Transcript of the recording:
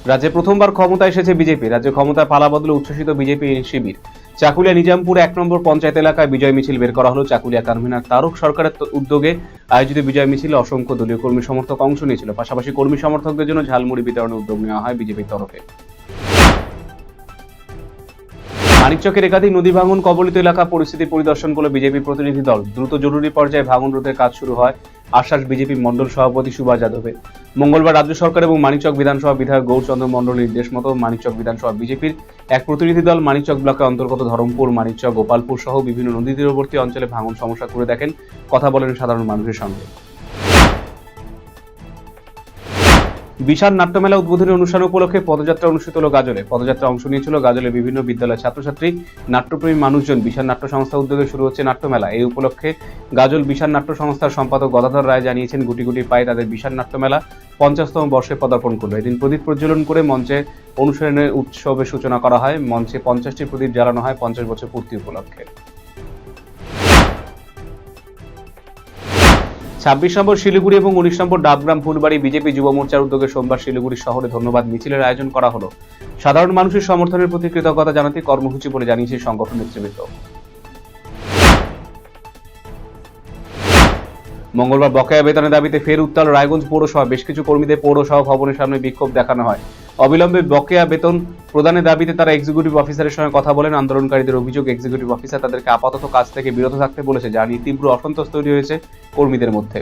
রাজ্যে প্রথমবার ক্ষমতা এসেছে বিজেপি। রাজ্যে ক্ষমতায় পালাবদলে উচ্ছ্বসিত বিজেপি শিবির। চাকুলিয়া নিজামপুর 1 নম্বর পঞ্চায়েত এলাকায় বিজয় মিছিল বের করা হলো। চাকুলিয়া কনভেনর তারক সরকারের উদ্যোগে আয়োজিত বিজয় মিছিলে অসংখ্য দলীয় কর্মী সমর্থক অংশ নিয়েছিল। পাশাপাশি কর্মী সমর্থকদের জন্য ঝালমুড়ি বিতরণের উদ্যোগ নেওয়া হয় বিজেপির তরফে। মানিকচকের একাধিক নদী ভাঙন কবলিত এলাকা পরিস্থিতি পরিদর্শন করল বিজেপি প্রতিনিধি দল। দ্রুত জরুরি পর্যায়ে ভাঙন রোধের কাজ শুরু হয়, আশ্বাস বিজেপি মণ্ডল সভাপতি সুভাষ যাদবের। মঙ্গলবার রাজ্য সরকার এবং মানিকচক বিধানসভা বিধায়ক গৌরচন্দ্র মণ্ডলের নির্দেশ মতো মানিকচক বিধানসভা বিজেপির এক প্রতিনিধি দল মানিকচক ব্লকের অন্তর্গত ধরমপুর, মানিকচক, গোপালপুর সহ বিভিন্ন নদী তীরবর্তী অঞ্চলে ভাঙন সমস্যা ঘুরে দেখেন, কথা বলেন সাধারণ মানুষের সঙ্গে। বিশাল নাট্যমেলা উদ্বোধনী অনুষ্ঠান উপলক্ষে পদযাত্রা অনুষ্ঠিত হল গাজলে। পদযাত্রা অংশ নিয়েছিল গাজলের বিভিন্ন বিদ্যালয়ের ছাত্রছাত্রী, নাট্যপ্রেমী মানুষজন। বিশাল নাট্য সংস্থা উদ্যোগে শুরু হচ্ছে নাট্যমেলা। এই উপলক্ষে গাজল বিশাল নাট্য সংস্থার সম্পাদক গদাধর রায় জানিয়েছেন, গুটি গুটি পায়ে তাদের বিশাল নাট্যমেলা 50তম বর্ষে পদার্পণ করলো। এদিন প্রদীপ প্রজ্বলন করে মঞ্চে অনুষ্ঠানের উৎসবের সূচনা করা হয়। মঞ্চে 50টি প্রদীপ জ্বালানো হয় 50 বছর পূর্তি উপলক্ষে। 26 নম্বর শিলিগুড়ি এবং 19 নম্বর ডাবগ্রাম ফুলবাড়ি বিজেপি যুব মোর্চার উদ্যোগে সোমবার শিলিগুড়ি শহরে ধন্যবাদ মিছিলের আয়োজন করা হলো। সাধারণ মানুষের সমর্থনের প্রতি কৃতজ্ঞতা জানাতে কর্মসূচি বলে জানিয়েছে সংগঠন নেতৃবৃন্দ। মঙ্গলবার বকেয়া বেতনের দাবিতে ফের উত্তাল রায়গঞ্জ পৌরসভা। বেশ কিছু কর্মীদের পৌরসভা ভবনের সামনে বিক্ষোভ দেখানো হয়। অবিলম্বে বকেয়া বেতন প্রদানের দাবিতে তারা এক্সিকিউটিভ অফিসারের সঙ্গে কথা বলেন। আন্দোলনকারীদের অভিযোগ, এক্সিকিউটিভ অফিসার তাদেরকে আপাতত কাজ থেকে বিরত থাকতে বলেছে, যা নিয়ে তীব্র অসন্তোষ তৈরি হয়েছে কর্মীদের মধ্যে।